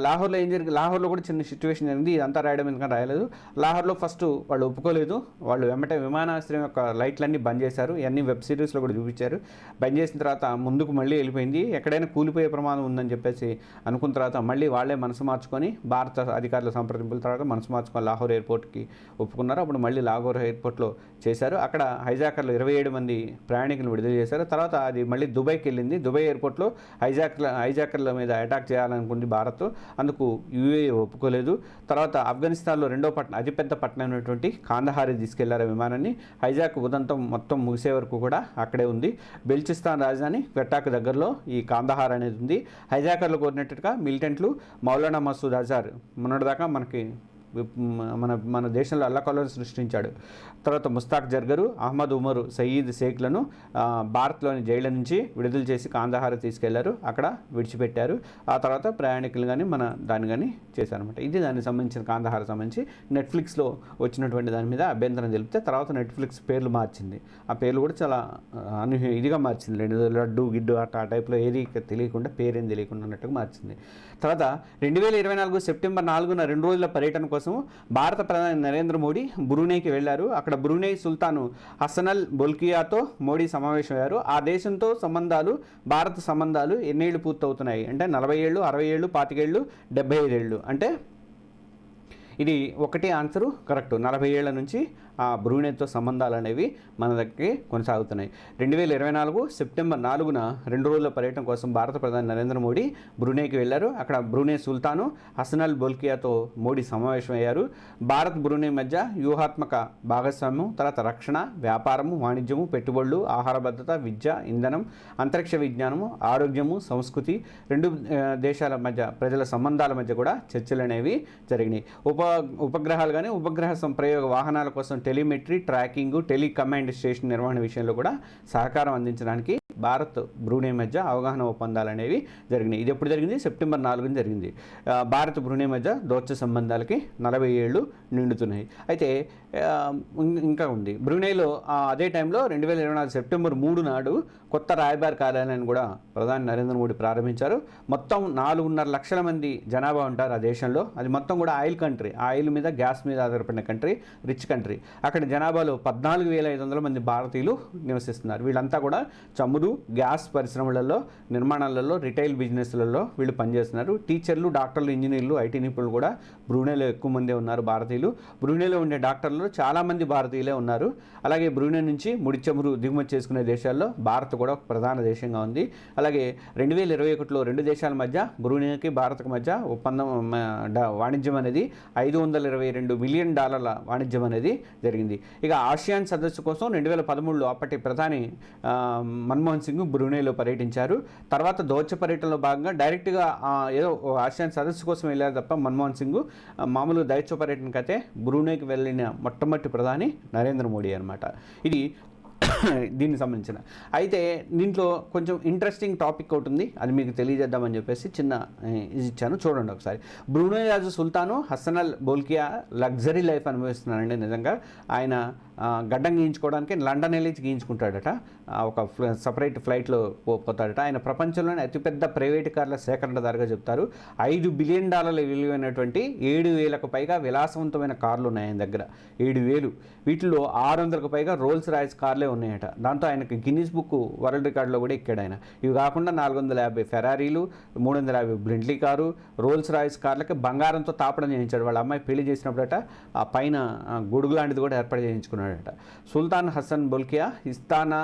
లాహోర్లో ఏం జరిగింది, లాహోర్లో కూడా చిన్న సిచ్యువేషన్ జరిగింది. ఇదంతా రాయడం ఎందుకంటే రాయలేదు. లాహోర్లో ఫస్ట్ వాళ్ళు ఒప్పుకోలేదు. వాళ్ళు వెంటనే విమానాశ్రయం యొక్క లైట్లన్నీ బంద్ చేశారు. ఇవన్నీ వెబ్ సిరీస్లో కూడా చూపించారు. బంద్ చేసిన తర్వాత ముందుకు మళ్ళీ వెళ్ళిపోయింది. ఎక్కడైనా కూలిపోయే ప్రమాదం ఉందని చెప్పేసి అనుకున్న తర్వాత మళ్ళీ వాళ్ళే మనసు మార్చుకొని భారత అధికారుల సంప్రదింపుల తర్వాత మనసు మార్చుకొని లాహోర్ ఎయిర్పోర్ట్కి ఒప్పుకున్నారు. అప్పుడు మళ్ళీ లాగోర్ ఎయిర్పోర్ట్లో చేశారు. అక్కడ హైజాకర్లు 27 మంది ప్రయాణికులు విడుదల చేశారు. తర్వాత అది మళ్ళీ దుబాయ్కి వెళ్ళింది. దుబాయ్ ఎయిర్పోర్ట్లో హైజాకర్ల మీద అటాక్ చేయాలనుకుంది భారత్. అందుకు యూఏఈ ఒప్పుకోలేదు. తర్వాత ఆఫ్ఘనిస్తాన్లో అతిపెద్ద పట్టణం అయినటువంటి కాందహార్ తీసుకెళ్లారు విమానాన్ని. హైజాక్ ఉదంతం మొత్తం ముగిసే వరకు కూడా అక్కడే ఉంది. బెల్చిస్తాన్ రాజధాని క్వెట్టాకు దగ్గరలో ఈ కాందహార్ అనేది ఉంది. హైజాకర్లు కోరినట్టుగా మిలిటెంట్లు మౌలానా మసూద్ అజార్ మొన్నటిదాకా మన దేశంలో అల్లకల్లోలం సృష్టించాడు. తర్వాత ముస్తాక్ జర్గరు, అహ్మద్ ఉమరు సయీద్ షేక్లను భారత్లోని జైళ్ళ నుంచి విడుదల చేసి కాందహార్ తీసుకెళ్లారు. అక్కడ విడిచిపెట్టారు. ఆ తర్వాత ప్రయాణికులు కానీ దాన్ని కానీ చేశారనమాట. ఇది దానికి సంబంధించిన కాందహార్ సంబంధించి నెట్ఫ్లిక్స్లో వచ్చినటువంటి దాని మీద అభ్యంతరం తెలిపితే తర్వాత నెట్ఫ్లిక్స్ పేర్లు మార్చింది. ఆ పేర్లు కూడా చాలా ఇదిగా మార్చింది. లడ్డు గిడ్డు ఆ టైప్లో ఏది తెలియకుండా పేరేం తెలియకుండా అన్నట్టుగా మార్చింది. తర్వాత 2024 సెప్టెంబర్ 4న 2 రోజుల పర్యటన కోసం భారత ప్రధాని నరేంద్ర మోడీ బ్రూనైకి వెళ్లారు. అక్కడ బ్రూనై సుల్తాను హసనల్ బొల్కియాతో మోడీ సమావేశమయ్యారు. ఆ దేశంతో భారత సంబంధాలు ఎన్నేళ్లు పూర్తవుతున్నాయి అంటే 40 ఏళ్ళు, 60 ఏళ్ళు, 25 ఏళ్ళు, 75 ఏళ్ళు. అంటే ఇది ఒకటి ఆన్సరు కరెక్ట్. 40 ఏళ్ల నుంచి ఆ బ్రూనైతో సంబంధాలు అనేవి మన దగ్గరికి కొనసాగుతున్నాయి. 2024 సెప్టెంబర్ 4న 2 రోజుల పర్యటన కోసం భారత ప్రధాని నరేంద్ర మోడీ బ్రూనైకి వెళ్లారు. అక్కడ బ్రూనై సుల్తాను హసనల్ బొల్కియాతో మోడీ సమావేశమయ్యారు. భారత్ బ్రూనై మధ్య వ్యూహాత్మక భాగస్వామ్యం, తర్వాత రక్షణ, వ్యాపారము, వాణిజ్యము, పెట్టుబడులు, ఆహార భద్రత, విద్య, ఇంధనం, అంతరిక్ష విజ్ఞానము, ఆరోగ్యము, సంస్కృతి, రెండు దేశాల మధ్య ప్రజల సంబంధాల మధ్య కూడా చర్చలు అనేవి జరిగినాయి. ఉపగ్రహాలు కానీ ఉపగ్రహ సంప్రయోగ వాహనాల కోసం టెలిమెట్రీ, ట్రాకింగ్, టెలికమాండ్ స్టేషన్ నిర్వహణ విషయంలో కూడా సహకారం అందించడానికి భారత్ బ్రూనై మధ్య అవగాహన ఒప్పందాలు అనేవి జరిగినాయి. ఇది ఎప్పుడు జరిగింది? సెప్టెంబర్ 4న జరిగింది. భారత్ బ్రూనై మధ్య దౌత్య సంబంధాలకి 40 ఏళ్ళు నిండుతున్నాయి. అయితే ఇంకా ఉంది బ్రూనైలో అదే టైంలో 2024 సెప్టెంబర్ 3 నాడు కొత్త రాయబార కార్యాలయాన్ని కూడా ప్రధాని నరేంద్ర మోడీ ప్రారంభించారు. మొత్తం 4.5 లక్షల మంది జనాభా ఉంటారు ఆ దేశంలో. అది మొత్తం కూడా ఆయిల్ కంట్రీ, ఆయిల్ మీద గ్యాస్ మీద ఆధారపడిన కంట్రీ, రిచ్ కంట్రీ. అక్కడ జనాభాలో 14,500 మంది భారతీయులు నివసిస్తున్నారు. వీళ్ళంతా కూడా చమురు, గ్యాస్ పరిశ్రమలలో, నిర్మాణాలలో, రిటైల్ బిజినెస్లలో వీళ్ళు పనిచేస్తున్నారు. టీచర్లు, డాక్టర్లు, ఇంజనీర్లు, ఐటీ నిపుణులు కూడా బ్రూనైలో ఎక్కువ మందే ఉన్నారు భారతీయులు. బ్రూనైలో ఉండే డాక్టర్లు చాలామంది భారతీయులే ఉన్నారు. అలాగే బ్రూనై నుంచి ముడి చమురు దిగుమతి చేసుకునే దేశాల్లో భారత్ కూడా ఒక ప్రధాన దేశంగా ఉంది. అలాగే 2021లో 2 దేశాల మధ్య బ్రూనైకి భారత్కు మధ్య ఒప్పందం వాణిజ్యం అనేది $522 మిలియన్ వాణిజ్యం అనేది జరిగింది. ఇక ఆసియాన్ సదస్సు కోసం 2013లో అప్పటి ప్రధాని మన్మోహన్ సింగ్ బ్రూనైలో పర్యటించారు. తర్వాత దౌత్య పర్యటనలో భాగంగా డైరెక్ట్గా ఏదో ఆసియాన్ సదస్సు కోసం వెళ్ళారు తప్ప మన్మోహన్ సింగ్ మామూలు దౌత్య పర్యటనకి అయితే బ్రూనైకి వెళ్ళిన మొట్టమొదటి ప్రధాని నరేంద్ర మోడీ అనమాట. ఇది దీనికి సంబంధించిన. అయితే దీంట్లో కొంచెం ఇంట్రెస్టింగ్ టాపిక్ ఒకటి ఉంది, అది మీకు తెలియజేద్దామని చెప్పేసి చిన్న ఇది ఇచ్చాను, చూడండి ఒకసారి. బ్రూనై రాజు సుల్తాను హసనల్ బొల్కియా లగ్జరీ లైఫ్ అనుభవిస్తున్నారండి. నిజంగా ఆయన గడ్డం గీయించుకోవడానికి లండన్ వెళ్ళి గీయించుకుంటాడట. ఒక సపరేట్ ఫ్లైట్లో పోతాడట. ఆయన ప్రపంచంలోనే అతిపెద్ద ప్రైవేటు కార్ల సేకరణదారుగా చెప్తారు. $5 బిలియన్ విలువైనటువంటి 7,000కు పైగా విలాసవంతమైన కార్లు ఉన్నాయి ఆయన దగ్గర. 7,000. వీటిలో 600కు పైగా రోల్స్ రాయిస్ కార్లే ఉన్నాయట. దాంతో ఆయనకి గిన్నిస్ బుక్ వరల్డ్ రికార్డులో కూడా ఎక్కాడు ఆయన. ఇవి కాకుండా 450 ఫెరారీలు, 350 బ్రెంట్లీ కారు, రోల్స్ రాయిస్ కార్లకి బంగారంతో తాపడం చేయించాడు. వాళ్ళ అమ్మాయి పెళ్లి చేసినప్పుడట ఆ పైన గొడుగు లాంటిది కూడా ఏర్పాటు చేయించుకున్నాడట. సుల్తాన్ హసన్ బొల్కియా ఇస్తానా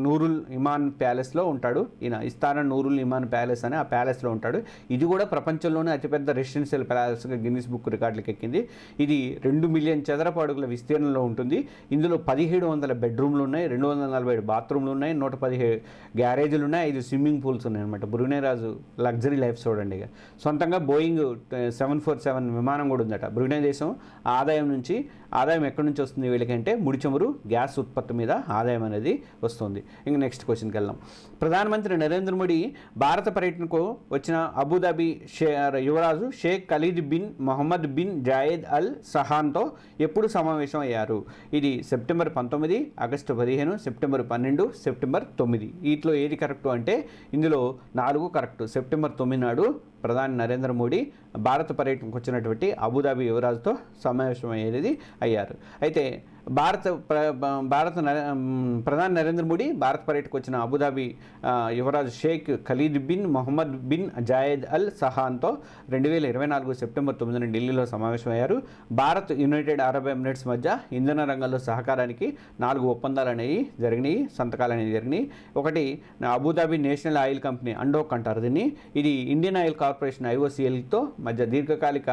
నూరుల్ ఇమాన్ ప్యాలెస్లో ఉంటాడు. ఈయన ఇస్తానా నూరుల్ ఇమాన్ ప్యాలెస్ అని ఆ ప్యాలెస్లో ఉంటాడు. ఇది కూడా ప్రపంచంలోనే అతిపెద్ద రెసిడెన్షియల్ ప్యాలెస్గా గిన్నిస్ బుక్ రికార్డులకు ఎక్కింది. ఇది 2 మిలియన్ చదరపు అడుగుల విస్తీర్ణంలో ఉంటుంది. ఇందులో 1700 బెడ్రూమ్లు ఉన్నాయి, 247 బాత్రూమ్లు ఉన్నాయి, 117 గ్యారేజీలు ఉన్నాయి, 5 స్విమ్మింగ్ పూల్స్ ఉన్నాయి అనమాట. బ్రూనై రాజు లగ్జరీ లైఫ్ చూడండి. ఇక సొంతంగా బోయింగ్ 747 విమానం కూడా ఉందట. బ్రూనై దేశం ఆదాయం ఎక్కడి నుంచి వస్తుంది వీళ్ళకంటే ముడి చమురు, గ్యాస్ ఉత్పత్తి మీద ఆదాయం అనేది వస్తుంది. ఇంక నెక్స్ట్ క్వశ్చన్కి వెళ్దాం. ప్రధానమంత్రి నరేంద్ర మోడీ భారత పర్యటనకు వచ్చిన అబుదాబి యువరాజు Sheikh Khalid bin Mohammed bin Zayed Al సహాన్తో ఎప్పుడు సమావేశం అయ్యారు? ఇది సెప్టెంబర్ 19, ఆగస్టు 15, సెప్టెంబర్ 12, సెప్టెంబర్ 9. వీటిలో ఏది కరెక్టు అంటే ఇందులో 4 కరెక్టు. సెప్టెంబర్ 9 నాడు ప్రధాని నరేంద్ర మోడీ భారత పర్యటనకు వచ్చినటువంటి అబుదాబి యువరాజుతో సమావేశం అయ్యారు. అయితే ప్రధాని నరేంద్ర మోడీ భారత్ పర్యటనకు వచ్చిన అబుదాబి యువరాజు Sheikh Khalid bin Mohammed bin Zayed Al సహాన్తో 2024 సెప్టెంబర్ 9న ఢిల్లీలో సమావేశమయ్యారు. భారత్, యునైటెడ్ అరబ్ ఎమిరేట్స్ మధ్య ఇంధన రంగంలో సహకారానికి 4 ఒప్పందాలు అనేవి జరిగినాయి, సంతకాలు అనేవి జరిగినాయి. ఒకటి అబుదాబి నేషనల్ ఆయిల్ కంపెనీ, అండోక్ అంటారు దీన్ని. ఇది ఇండియన్ ఆయిల్ కార్పొరేషన్ IOCLతో మధ్య దీర్ఘకాలిక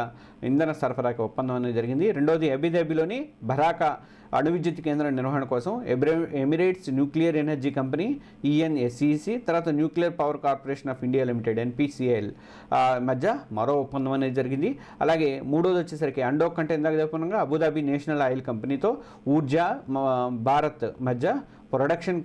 ఇంధన సరఫరాకి ఒప్పందం అనేది జరిగింది. రెండోది అబుదాబిలోని బరాకా అణు విద్యుత్ కేంద్రం నిర్వహణ కోసం Emirates nuclear energy company ENSCC, తర్వాత nuclear power corporation of India limited NPCL మధ్య మరో ఒప్పందం అనేది జరిగింది. అలాగే మూడోది వచ్చేసరికి అండోక్ అంటే ఇందాక చెప్పుకున్నాగా అబుదాబి నేషనల్ ఆయిల్ కంపెనీతో ఊర్జా భారత్ మధ్య ప్రొడక్షన్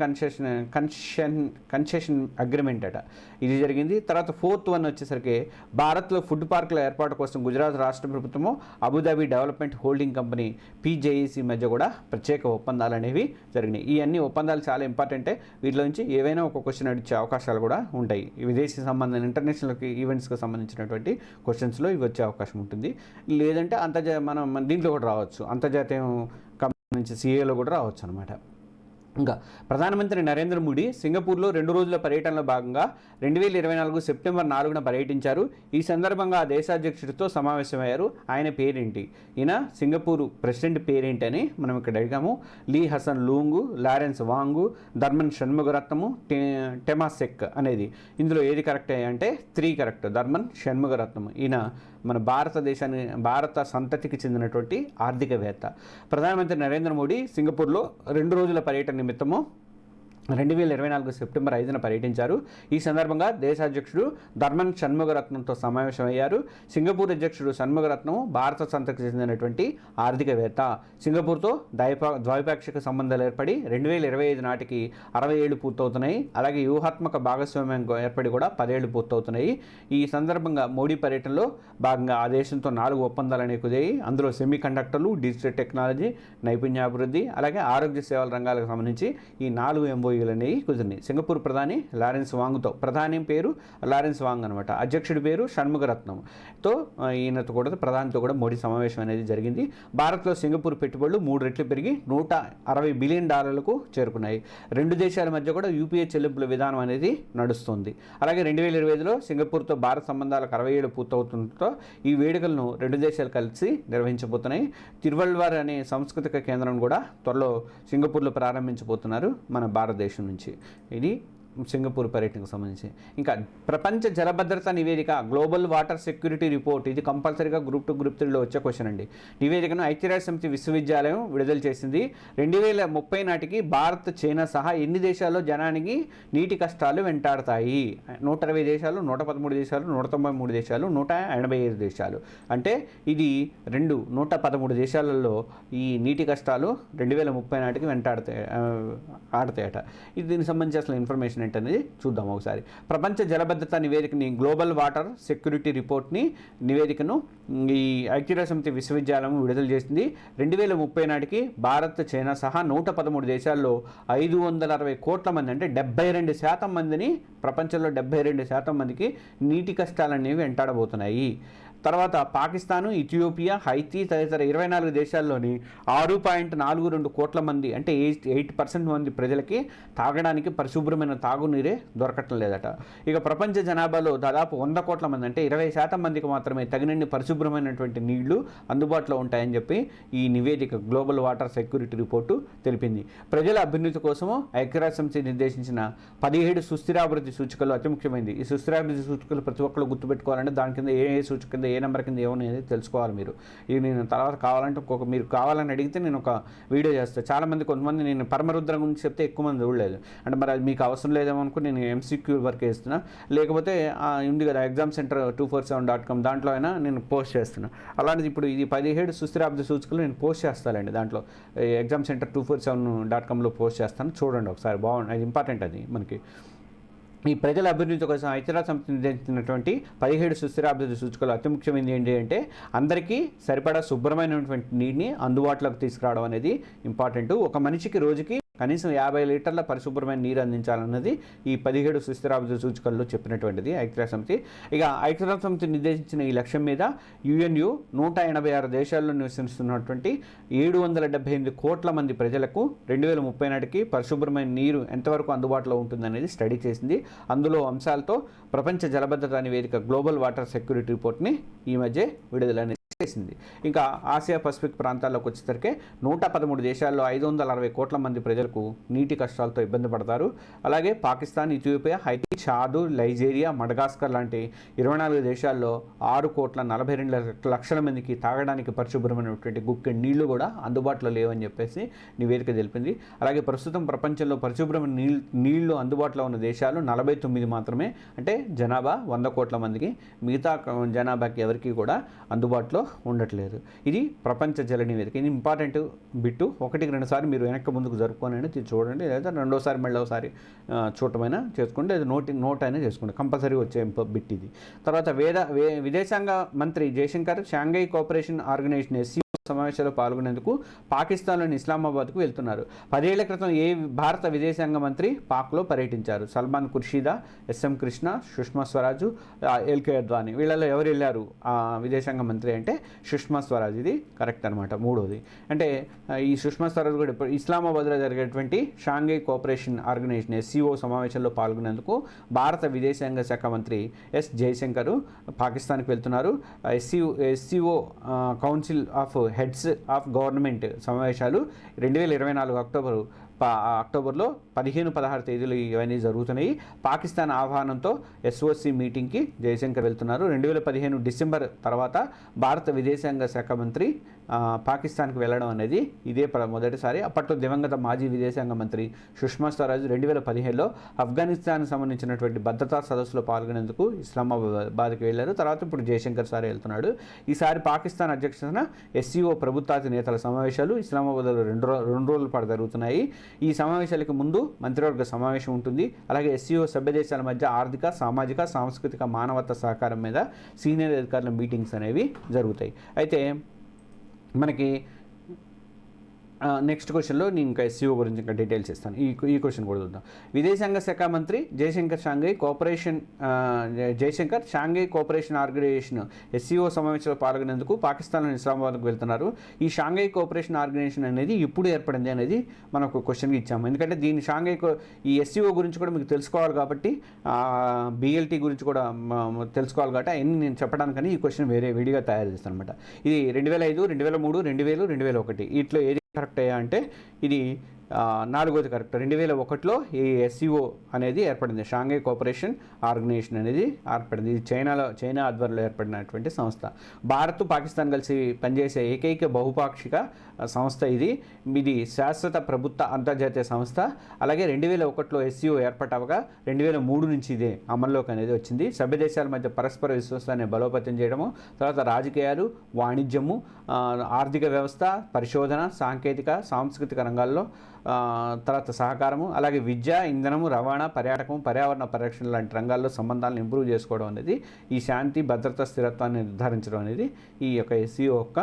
కన్సెషన్ అగ్రిమెంట్ అట, ఇది జరిగింది. తర్వాత ఫోర్త్ వన్ వచ్చేసరికి భారత్లో ఫుడ్ పార్కుల ఏర్పాటు కోసం గుజరాత్ రాష్ట్ర ప్రభుత్వము Abu Dhabi development holding company PJEC మధ్య కూడా ప్రత్యేక ఒప్పందాలు అనేవి జరిగినాయి. ఈ అన్ని ఒప్పందాలు చాలా ఇంపార్టెంటే. వీటిలో నుంచి ఏవైనా ఒక క్వశ్చన్ అడిగే అవకాశాలు కూడా ఉంటాయి. విదేశీ సంబంధం ఇంటర్నేషనల్ ఈవెంట్స్కి సంబంధించినటువంటి క్వశ్చన్స్లో ఇవి వచ్చే అవకాశం ఉంటుంది. లేదంటే మనం దీంట్లో కూడా రావచ్చు, అంతర్జాతీయ కంపెనీ నుంచి CAలో కూడా రావచ్చు అనమాట. ఇంకా ప్రధానమంత్రి నరేంద్ర మోడీ సింగపూర్లో 2 రోజుల పర్యటనలో భాగంగా 2024 సెప్టెంబర్ 4న పర్యటించారు. ఈ సందర్భంగా ఆ దేశాధ్యక్షుడితో సమావేశమయ్యారు. ఆయన పేరేంటి, ఈయన సింగపూర్ ప్రెసిడెంట్ పేరేంటి అని మనం ఇక్కడ అడిగాము. లీ Hasan లూంగు, Lawrence Wang, Dharman షణ్ముగరత్నము, Temasek అనేది. ఇందులో ఏది కరెక్ట్ అంటే 3 కరెక్ట్. ధర్మన్ షణ్ముగరత్నము ఈయన మన భారత సంతతికి చెందినటువంటి ఆర్థికవేత్త. ప్రధానమంత్రి నరేంద్ర మోడీ సింగపూర్లో 2 రోజుల పర్యటన నిమిత్తము 2024 సెప్టెంబర్ 5న పర్యటించారు. ఈ సందర్భంగా దేశాధ్యక్షుడు ధర్మన్ షణ్ముగరత్నంతో సమావేశమయ్యారు. సింగపూర్ అధ్యక్షుడు షణ్ముగరత్నం భారత సంతతికి చెందినటువంటి ఆర్థికవేత్త. సింగపూర్తో ద్వైపాక్షిక సంబంధాలు ఏర్పడి 2025 నాటికి 60 ఏళ్లు పూర్తవుతున్నాయి. అలాగే వ్యూహాత్మక భాగస్వామ్యం ఏర్పడి కూడా 10 ఏళ్లు పూర్తవుతున్నాయి. ఈ సందర్భంగా మోడీ పర్యటనలో భాగంగా ఆ దేశంతో 4 ఒప్పందాలు అనేవి కుదిరాయి. అందులో సెమీ కండక్టర్లు, డిజిటల్ టెక్నాలజీ, నైపుణ్యాభివృద్ధి, అలాగే ఆరోగ్య సేవల రంగాలకు సంబంధించి ఈ 4 MOUలు అనేవి కుదిరినాయి. సింగపూర్ ప్రధాని లారెన్స్ వాంగ్తో, ప్రధాని పేరు లారెన్స్ వాంగ్ అనమాట, అధ్యక్షుడి పేరు షణ్ముగరత్నంతో, ఈయనతో కూడా ప్రధానితో కూడా మోడీ సమావేశం అనేది జరిగింది. భారత్లో సింగపూర్ పెట్టుబడులు 3 రెట్లు పెరిగి $160 బిలియన్ చేరుకున్నాయి. 2 దేశాల మధ్య కూడా UPI చెల్లింపుల విధానం అనేది నడుస్తుంది. అలాగే 2025లో సింగపూర్తో భారత్ సంబంధాలకు 60 ఏళ్ళు పూర్తవుతుండటంతో ఈ వేడుకలను 2 దేశాలు కలిసి నిర్వహించబోతున్నాయి. తిరువల్వార్ అనే సాంస్కృతిక కేంద్రం కూడా త్వరలో సింగపూర్లో ప్రారంభించబోతున్నారు మన భారతదేశం నుంచి. ఇది సింగపూర్ పర్యటనకు సంబంధించి. ఇంకా ప్రపంచ జలభద్రతా నివేదిక, గ్లోబల్ వాటర్ సెక్యూరిటీ రిపోర్ట్, ఇది కంపల్సరీగా గ్రూప్ 2 గ్రూప్ 3లో వచ్చే క్వశ్చన్ అండి. నివేదికను ఐక్యరాజ్య సమితి విశ్వవిద్యాలయం విడుదల చేసింది. 2030 నాటికి భారత్, చైనా సహా ఎన్ని దేశాల్లో జనానికి నీటి కష్టాలు వెంటాడతాయి? 120 దేశాలు, 113 దేశాలు, 193 దేశాలు, 185 దేశాలు. అంటే ఇది 113 దేశాలలో ఈ నీటి కష్టాలు 2030 నాటికి ఆడతాయట. ఇది దీనికి సంబంధించి అసలు ఇన్ఫర్మేషన్ ఏంటనేది చూద్దాం ఒకసారి. ప్రపంచ జలభద్రతా నివేదికని, గ్లోబల్ వాటర్ సెక్యూరిటీ రిపోర్ట్ని నివేదికను ఈ ఐక్యరాజ్య సమితి విశ్వవిద్యాలయం విడుదల చేసింది. 2030 నాటికి భారత్, చైనా సహా 113 దేశాల్లో 560 కోట్ల మంది, అంటే 72% మందిని, ప్రపంచంలో 72% మందికి నీటి కష్టాలు అనేవి వెంటాడబోతున్నాయి. తర్వాత పాకిస్తాను, ఇథియోపియా, హైతీ తదితర 24 దేశాల్లోని 6.42 కోట్ల మంది, అంటే 8% మంది ప్రజలకి తాగడానికి పరిశుభ్రమైన తాగునీరే దొరకటం లేదట. ఇక ప్రపంచ జనాభాలో దాదాపు 100 కోట్ల మంది, అంటే 20% మందికి మాత్రమే తగినన్ని పరిశుభ్రమైనటువంటి నీళ్లు అందుబాటులో ఉంటాయని చెప్పి ఈ నివేదిక గ్లోబల్ వాటర్ సెక్యూరిటీ రిపోర్టు తెలిపింది. ప్రజల అభ్యున్నతి కోసము ఐక్యరాజ్య సమితి నిర్దేశించిన 17 సుస్థిరాభివృద్ధి సూచికలు అతి ముఖ్యమైనది. ఈ సుస్థిరాభివృద్ధి సూచికలు ప్రతి ఒక్కరు గుర్తుపెట్టుకోవాలంటే దాని కింద ఏ సూచిక కింద ఏ నెంబర్ కింద ఏమనేది తెలుసుకోవాలి మీరు. ఇది నేను తర్వాత కావాలంటే మీరు కావాలని అడిగితే నేను ఒక వీడియో చేస్తాను. చాలామంది, కొంతమంది నేను పరమరుద్ర గురించి చెప్తే ఎక్కువ మంది చూడలేదు, అంటే మరి అది మీకు అవసరం లేదేమో అనుకుని నేను MCQ వర్క్ చేస్తున్నా. లేకపోతే ఉంది కదా ఎగ్జామ్ సెంటర్ 247.com, దాంట్లో అయినా నేను పోస్ట్ చేస్తున్నా. అలాంటిది ఇప్పుడు ఇది 17 సుస్థిరాభివృద్ధి సూచికలు నేను పోస్ట్ చేస్తానండి. దాంట్లో ఎగ్జామ్ సెంటర్ 247.comలో పోస్ట్ చేస్తాను, చూడండి ఒకసారి, బాగుంది, అది ఇంపార్టెంట్. అది మనకి ఈ ప్రజల అభివృద్ధి కోసం ఐక్యరాజ్య సమితి నిర్దేశించినటువంటి 17 సుస్థిరాభివృద్ధి సూచికలు అతి ముఖ్యమైనది ఏంటి అంటే అందరికీ సరిపడా శుభ్రమైనటువంటి నీటిని అందుబాటులోకి తీసుకురావడం అనేది ఇంపార్టెంట్. ఒక మనిషికి రోజుకి కనీసం 50 లీటర్ల పరిశుభ్రమైన నీరు అందించాలన్నది ఈ 17 సుస్థిరాభివృద్ధి సూచికల్లో చెప్పినటువంటిది ఐక్యరాజ్యసమితి. ఇక ఐక్యరాజ్యసమితి నిర్దేశించిన ఈ లక్ష్యం మీద యుఎన్యు 186 దేశాల్లో నివసిస్తున్నటువంటి 778 కోట్ల మంది ప్రజలకు 2030 నాటికి పరిశుభ్రమైన నీరు ఎంతవరకు అందుబాటులో ఉంటుందనేది స్టడీ చేసింది. అందులో అంశాలతో ప్రపంచ జలభద్రతా నివేదిక గ్లోబల్ వాటర్ సెక్యూరిటీ రిపోర్ట్ని ఈ మధ్య విడుదల చేసింది. ఇంకా ఆసియా పసిఫిక్ ప్రాంతాల్లోకి వచ్చేసరికి 113 దేశాల్లో 560 కోట్ల మంది ప్రజలకు నీటి కష్టాలతో ఇబ్బంది పడతారు. అలాగే Pakistan, Ethiopia, Haiti, Chad, Nigeria, Madagascar లాంటి 24 దేశాల్లో 6,42 లక్షల మందికి తాగడానికి పరిశుభ్రమైనటువంటి గుక్కె నీళ్లు కూడా అందుబాటులో లేవని చెప్పేసి నివేదిక తెలిపింది. అలాగే ప్రస్తుతం ప్రపంచంలో పరిశుభ్రమైన నీళ్లు అందుబాటులో ఉన్న దేశాలు 49 మాత్రమే. అంటే జనాభా 100 కోట్ల మందికి, మిగతా జనాభాకి ఎవరికి కూడా అందుబాటులో ఉండట్లేదు. ఇది ప్రపంచ జల నివేదిక. ఇది ఇంపార్టెంట్ బిట్టు. 1-2 సార్లు మీరు వెనక్కి ముందుకు జరుపుకొని చూడండి, లేదా రెండోసారి మళ్ళీసారి చూడటమైనా చేసుకోండి, లేదా నోట్ అయినా చేసుకోండి. కంపల్సరీ వచ్చే బిట్ ఇది. తర్వాత విదేశాంగ మంత్రి జయశంకర్ షాంఘై కోఆపరేషన్ ఆర్గనైజేషన్ సమావేశాల్లో పాల్గొనేందుకు పాకిస్తాన్లోని ఇస్లామాబాద్కు వెళ్తున్నారు. 10 ఏళ్ల క్రితం భారత విదేశాంగ మంత్రి పాక్లో పర్యటించారు. సల్మాన్ ఖుర్షీదా, ఎస్ఎం కృష్ణ, సుష్మా స్వరాజ్, ఎల్కే అద్వానీ, వీళ్ళలో ఎవరు వెళ్ళారు విదేశాంగ మంత్రి అంటే సుష్మా స్వరాజ్. ఇది కరెక్ట్ అనమాట. మూడోది అంటే ఈ సుష్మా స్వరాజ్ కూడా ఇప్పుడు ఇస్లామాబాద్లో జరిగేటువంటి షాంఘై కోఆపరేషన్ ఆర్గనైజేషన్ ఎస్సీఓ సమావేశంలో పాల్గొనేందుకు భారత విదేశాంగ శాఖ మంత్రి ఎస్ జయశంకర్ పాకిస్తాన్కి వెళ్తున్నారు. SCO council of heads of government సమావేశాలు 2024 అక్టోబర్లో 15-16 తేదీలు ఇవన్నీ జరుగుతున్నాయి. పాకిస్తాన్ ఆహ్వానంతో ఎస్ఓసి మీటింగ్కి జయశంకర్ వెళ్తున్నారు. 2015 డిసెంబర్ తర్వాత భారత విదేశాంగ శాఖ మంత్రి పాకిస్తాన్కి వెళ్ళడం అనేది ఇదే మొదటిసారి. అప్పట్లో దివంగత మాజీ విదేశాంగ మంత్రి సుష్మా స్వరాజ్ 2015లో ఆఫ్ఘనిస్తాన్కి సంబంధించినటువంటి భద్రతా సదస్సులో పాల్గొనేందుకు ఇస్లామాబాద్కి వెళ్ళారు. తర్వాత ఇప్పుడు జయశంకర్ సార్ వెళ్తున్నాడు. ఈసారి పాకిస్తాన్ అధ్యక్షతన ఎస్సీఓ ప్రభుత్వాధినేతల నేతల సమావేశాలు ఇస్లామాబాద్లో 2 రోజుల పాటు జరుగుతున్నాయి. ఈ సమావేశాలకు ముందు మంత్రివర్గ సమావేశం ఉంటుంది. అలాగే ఎస్సీఓ సభ్య దేశాల మధ్య ఆర్థిక, సామాజిక, సాంస్కృతిక, మానవతా సహకారం మీద సీనియర్ అధికారుల మీటింగ్స్ అనేవి జరుగుతాయి. అయితే మనకి నెక్స్ట్ క్వశ్చన్లో నేను ఇంకా ఎస్సీఓ గురించి ఇంకా డీటెయిల్స్ ఇస్తాను. ఈ క్వశ్చన్ కూడా చూద్దాం. విదేశాంగ శాఖ మంత్రి Jaishankar Shanghai cooperation organisation SCO సమావేశంలో పాల్గొనేందుకు పాకిస్తాన్లోని ఇస్లామాబాద్కు వెళ్తున్నారు. ఈ షాంఘై కోఆపరేషన్ ఆర్గనైజేషన్ అనేది ఎప్పుడు ఏర్పడింది అనేది మనం ఒక క్వశ్చన్కి ఇచ్చాము. ఎందుకంటే దీని ఈ ఎస్సీఓ గురించి కూడా మీకు తెలుసుకోవాలి కాబట్టి, బిఎల్టీ గురించి కూడా తెలుసుకోవాలి కాబట్టి అవన్నీ నేను చెప్పడానికని ఈ క్వశ్చన్ వేరే విడిగా తయారు చేస్తాను అనమాట. ఇది 2005, 2003, 2000, 2001 వీటిలో ఏది కరెక్ట్ అయ్యా అంటే ఇది 4వది కరెక్ట్. 2001లో ఈ ఎస్సీఓ అనేది ఏర్పడింది. షాంఘై కోఆపరేషన్ ఆర్గనైజేషన్ అనేది ఏర్పడింది. ఇది చైనా ఆధ్వర్యంలో ఏర్పడినటువంటి సంస్థ. భారత్, పాకిస్తాన్ కలిసి పనిచేసే ఏకైక బహుపాక్షిక సంస్థ ఇది. శాశ్వత ప్రభుత్వ అంతర్జాతీయ సంస్థ. అలాగే 2001లో ఎస్సీఓ ఏర్పడవగా 2003 నుంచి ఇదే అమల్లోకి అనేది వచ్చింది. సభ్య దేశాల మధ్య పరస్పర విశ్వాసాన్ని బలోపేతం చేయడము, తర్వాత రాజకీయాలు, వాణిజ్యము, ఆర్థిక వ్యవస్థ, పరిశోధన, సాంకేతిక, సాంస్కృతిక రంగాల్లో తర్వాత సహకారము, అలాగే విద్య, ఇంధనము, రవాణా, పర్యాటకం, పర్యావరణ పరిరక్షణ లాంటి రంగాల్లో సంబంధాలను ఇంప్రూవ్ చేసుకోవడం అనేది, ఈ శాంతి, భద్రత, స్థిరత్వాన్ని నిర్ధారించడం అనేది ఈ యొక్క ఎస్సీఓ యొక్క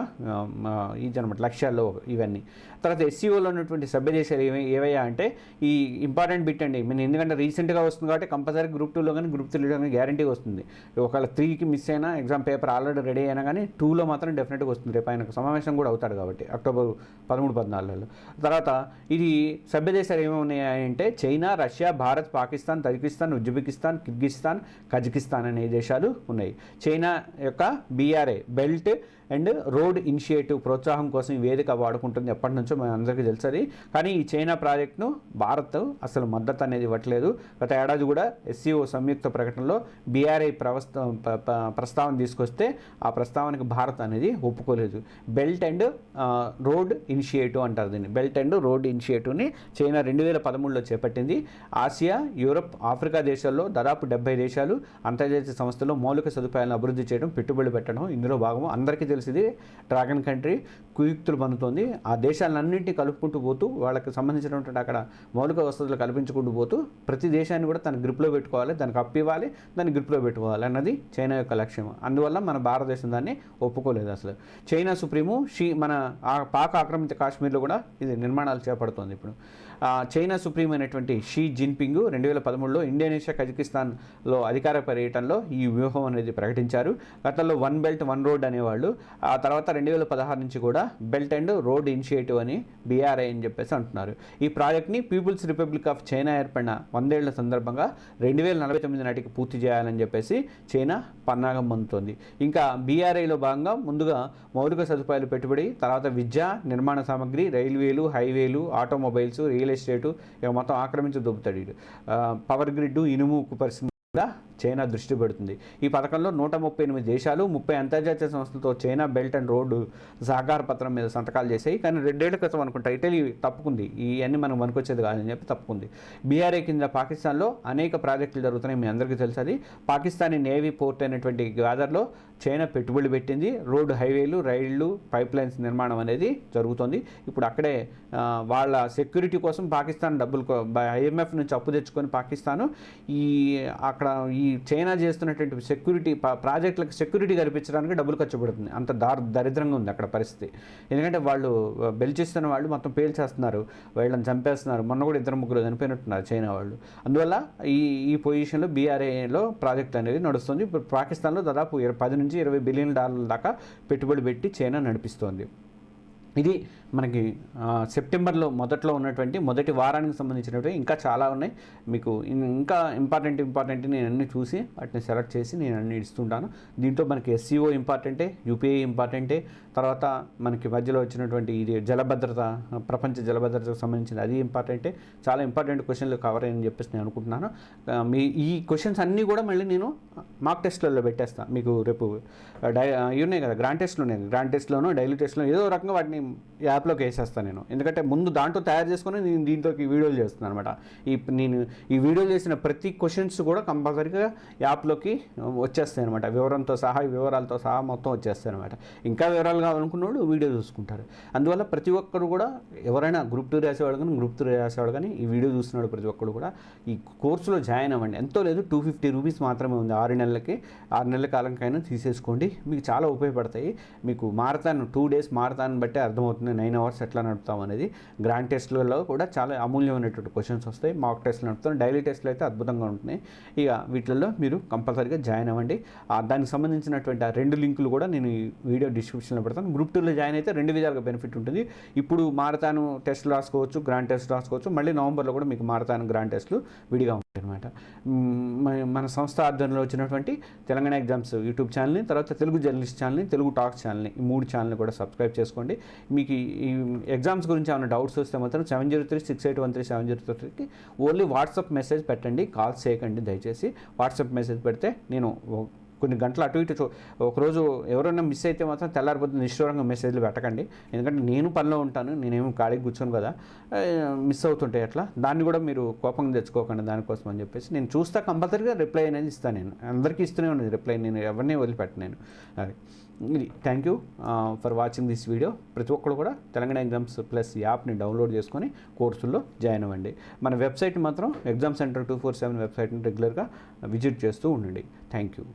ఇదన్నమాట లక్ష్యాల్లో ఇవన్నీ. తర్వాత ఎస్సీఓలో ఉన్నటువంటి సభ్య దేశాలు ఏవయ్యా అంటే ఈ ఇంపార్టెంట్ బిట్ అండి. నేను ఎందుకంటే రీసెంట్గా వస్తుంది కాబట్టి కంపల్సరీ గ్రూప్ 2లో కానీ గ్రూప్ 3లో కానీ గ్యారంటీగా వస్తుంది. ఒకవేళ 3కి మిస్ అయినా ఎగ్జామ్ పేపర్ ఆల్రెడీ రెడీ అయినా కానీ 2లో మాత్రం డెఫినెట్గా వస్తుంది. రేపు ఆయన సమావేశం కూడా అవుతాడు కాబట్టి అక్టోబర్ 13-14లో. తర్వాత ఇది సభ్య దేశాలు ఏమున్నాయంటే China, Russia, Bharat, Pakistan, Tajikistan, Uzbekistan, Kyrgyzstan, Kazakhstan అనే దేశాలు ఉన్నాయి. చైనా యొక్క BRI belt and road initiative ప్రోత్సాహం కోసం ఈ వేదిక వాడుకుంటుంది. ఎప్పటి నుంచో మన అందరికీ తెలుస్తుంది. కానీ ఈ చైనా ప్రాజెక్టును భారత్ అసలు మద్దతు అనేది ఇవ్వట్లేదు. గత ఏడాది కూడా ఎస్సీఓ సంయుక్త ప్రకటనలో BRI ప్రస్తావన తీసుకొస్తే ఆ ప్రస్తావనకి భారత్ అనేది ఒప్పుకోలేదు. బెల్ట్ అండ్ రోడ్ ఇనిషియేటివ్ అంటారు దీన్ని. బెల్ట్ అండ్ రోడ్ ఇనిషియేటివ్ని చైనా 2013లో చేపట్టింది. ఆసియా, యూరప్, ఆఫ్రికా దేశాల్లో దాదాపు 70 దేశాలు అంతర్జాతీయ సంస్థల్లో మౌలిక సదుపాయాలను అభివృద్ధి చేయడం, పెట్టుబడులు పెట్టడం ఇందులో భాగం. అందరికీ తెలిసింది డ్రాగన్ కంట్రీ కుయుక్తులు పన్నుతోంది. ఆ దేశాలన్నింటినీ కలుపుకుంటూ పోతూ వాళ్ళకి సంబంధించినటువంటి అక్కడ మౌలిక వసతులు కల్పించుకుంటూ పోతూ ప్రతి దేశాన్ని కూడా తన గ్రిప్లో పెట్టుకోవాలి, దానికి అప్పివ్వాలి, దాన్ని గ్రిప్లో పెట్టుకోవాలి అన్నది చైనా యొక్క లక్ష్యం. అందువల్ల మన భారతదేశం దాన్ని ఒప్పుకోలేదు అసలు. చైనా సుప్రీము మన పాక్ ఆక్రమిత కాశ్మీర్లో కూడా ఇది నిర్మాణాలు చేపడుతోంది ఇప్పుడు. చైనా సుప్రీం అయినటువంటి షీ జిన్పింగ్ 2013లో ఇండోనేషియా కజకిస్తాన్లో అధికార పర్యటనలో ఈ వ్యూహం అనేది ప్రకటించారు. గతంలో వన్ బెల్ట్ వన్ రోడ్ అనేవాళ్ళు. ఆ తర్వాత 2016 నుంచి కూడా బెల్ట్ అండ్ రోడ్ ఇనిషియేటివ్ అని BRI అని చెప్పేసి అంటున్నారు. ఈ ప్రాజెక్ట్ని పీపుల్స్ రిపబ్లిక్ ఆఫ్ చైనా ఏర్పడిన 100 ఏళ్ల సందర్భంగా 2049 నాటికి పూర్తి చేయాలని చెప్పేసి చైనా పన్నాగం పొందుతోంది. ఇంకా BRIలో భాగంగా ముందుగా మౌలిక సదుపాయాలు పెట్టుబడి, తర్వాత విద్య, నిర్మాణ సామగ్రి, రైల్వేలు, హైవేలు, ఆటోమొబైల్స్, రియల్ ఎస్టేటు ఇక మొత్తం ఆక్రమించి దొబ్బుతాడు. పవర్ గ్రిడ్, ఇనుము, ఉక్కు పరిశ్రమ కూడా చైనా దృష్టి పెడుతుంది. ఈ పథకంలో 138 దేశాలు 30 అంతర్జాతీయ సంస్థలతో చైనా బెల్ట్ అండ్ రోడ్డు సహకార పత్రం మీద సంతకాలు చేశాయి. కానీ 2 ఏళ్ల క్రితం అనుకుంటా ఇటలీ తప్పుకుంది, ఇవన్నీ మనం వనుకొచ్చేది కాదని చెప్పి తప్పుకుంది. BRI కింద పాకిస్తాన్లో అనేక ప్రాజెక్టులు జరుగుతున్నాయి, మీ అందరికీ తెలుసు. అది పాకిస్తానీ నేవీ పోర్ట్ అయినటువంటి గ్వాదర్లో చైనా పెట్టుబడి పెట్టింది. రోడ్డు, హైవేలు, రైళ్లు, పైప్ లైన్స్ నిర్మాణం అనేది జరుగుతుంది. ఇప్పుడు అక్కడే వాళ్ళ సెక్యూరిటీ కోసం పాకిస్తాన్ డబ్బులు IMF నుంచి అప్పు తెచ్చుకొని పాకిస్తాను అక్కడ ఈ చైనా చేస్తున్నటువంటి సెక్యూరిటీ ప్రాజెక్టులకు సెక్యూరిటీ కల్పించడానికి డబ్బులు ఖర్చు పెడుతుంది. అంత దరిద్రంగా ఉంది అక్కడ పరిస్థితి. ఎందుకంటే వాళ్ళు బెల్చిస్తున్న వాళ్ళు మొత్తం పేల్చేస్తున్నారు, వాళ్ళని చంపేస్తున్నారు. మొన్న కూడా 2-3 చనిపోయినట్టున్నారు చైనా వాళ్ళు. అందువల్ల ఈ పొజిషన్లో BRIలో ప్రాజెక్ట్ అనేది నడుస్తుంది. ఇప్పుడు పాకిస్తాన్లో దాదాపు 10 నుంచి $20 బిలియన్ దాకా పెట్టుబడి పెట్టి చైనా నడిపిస్తోంది. ఇది మనకి సెప్టెంబర్లో మొదట్లో ఉన్నటువంటి మొదటి వారానికి సంబంధించినటువంటి ఇంకా చాలా ఉన్నాయి. మీకు ఇంకా ఇంపార్టెంట్ నేను అన్నీ చూసి వాటిని సెలెక్ట్ చేసి నేను అన్ని ఇస్తుంటాను. దీంట్లో మనకి SCO ఇంపార్టెంటే, UPI ఇంపార్టెంటే, తర్వాత మనకి మధ్యలో వచ్చినటువంటి ఇది జలభద్రత, ప్రపంచ జలభద్రతకు సంబంధించింది అది ఇంపార్టెంటే. చాలా ఇంపార్టెంట్ క్వశ్చన్లు కవర్ అయ్యని చెప్పేసి నేను అనుకుంటున్నాను. ఈ క్వశ్చన్స్ అన్నీ కూడా మళ్ళీ నేను మాక్ టెస్ట్లలో పెట్టేస్తాను. మీకు రేపు ఉన్నాయి కదా గ్రాండ్ టెస్ట్లు ఉన్నాయి, గ్రాండ్ టెస్ట్లోనూ డైలీ టెస్ట్లో ఏదో రకంగా వాటిని యాప్లోకి వేసేస్తాను నేను. ఎందుకంటే ముందు దాంట్లో తయారు చేసుకొని నేను దీంట్లోకి వీడియోలు చేస్తున్నాను అనమాట. నేను ఈ వీడియోలు చేసిన ప్రతి క్వశ్చన్స్ కూడా కంపల్సరీగా యాప్లోకి వచ్చేస్తాయి అనమాట, వివరాలతో సహా మొత్తం వచ్చేస్తాయి అనమాట. ఇంకా వివరాలు కావాలనుకున్నవాడు వీడియో చూసుకుంటారు. అందువల్ల ప్రతి ఒక్కరు కూడా ఎవరైనా గ్రూప్ 2 రాసేవాడు కానీ ఈ వీడియో చూస్తున్నాడు ప్రతి ఒక్కరు కూడా ఈ కోర్సులో జాయిన్ అవ్వండి. ఎంతో లేదు, 250 రూపీస్ మాత్రమే ఉంది. 6 నెలల కాలంకైనా తీసేసుకోండి, మీకు చాలా ఉపయోగపడతాయి. మీకు మారతాన్ 2 డేస్ మారతాన్ బట్టి అర్థమవుతుంది 9 అవర్స్ ఎట్లా నడుపుతాం అనేది. గ్రాండ్ టెస్ట్లలో కూడా చాలా అమూల్యమైనటువంటి క్వశ్చన్స్ వస్తాయి. మాక్ టెస్ట్లు నడుపుతాం, డైలీ టెస్ట్లు అయితే అద్భుతంగా ఉంటున్నాయి. ఇక వీటిల్లో మీరు కంపల్సరీగా జాయిన్ అవ్వండి. దానికి సంబంధించినటువంటి ఆ 2 లింకులు కూడా నేను ఈ వీడియో డిస్క్రిప్షన్లో పెడతాను. గ్రూప్ 2లో జాయిన్ అయితే 2 విధాలుగా బెనిఫిట్ ఉంటుంది. ఇప్పుడు మారతాను టెస్ట్లు రాసుకోవచ్చు, గ్రాండ్ టెస్ట్ రాసుకోవచ్చు. మళ్ళీ నవంబర్లో కూడా మీకు మారతాను గ్రాండ్ టెస్ట్లు విడిగా ఉంటాయి అనమాట. మన సంస్థ ఆధ్వర్యంలో వచ్చినటువంటి తెలంగాణ ఎగ్జామ్స్ యూట్యూబ్ ఛానల్ని, తర్వాత తెలుగు జర్నలిస్ట్ ఛానల్ని, తెలుగు టాక్స్ ఛానల్ని, ఈ 3 ఛానల్ని కూడా సబ్స్క్రైబ్ చేసుకోండి. మీకు ఈ ఎగ్జామ్స్ గురించి ఏమైనా డౌట్స్ వస్తే మాత్రం 7036813703కి ఓన్లీ వాట్సాప్ మెసేజ్ పెట్టండి, కాల్స్ చేయకండి దయచేసి. వాట్సాప్ మెసేజ్ పెడితే నేను కొన్ని గంటలు అటు ఇటు ఒకరోజు ఎవరైనా మిస్ అయితే మాత్రం తెల్లారిపోతుంది నిష్ఠూరంగా మెసేజ్లు పెట్టకండి. ఎందుకంటే నేను పనిలో ఉంటాను, నేనేమో ఖాళీకి కూర్చోను కదా, మిస్ అవుతుంటాయి అట్లా. దాన్ని కూడా మీరు కోపంగా తెచ్చుకోకండి దానికోసం అని చెప్పేసి. నేను చూస్తా, కంపల్సరీగా రిప్లై అనేది ఇస్తాను. నేను అందరికీ ఇస్తూనే ఉన్నది రిప్లై, నేను ఎవరిని వదిలిపెట్టను నేను. అది ఇది. Thank you for watching this video. ప్రతి ఒక్కరు కూడా తెలంగాణ ఎగ్జామ్స్ ప్లస్ యాప్ని డౌన్లోడ్ చేసుకొని కోర్సుల్లో జాయిన్ అవ్వండి. మన వెబ్సైట్ మాత్రం ఎగ్జామ్ సెంటర్ 247 వెబ్సైట్ని రెగ్యులర్గా విజిట్ చేస్తూ ఉండండి. Thank you.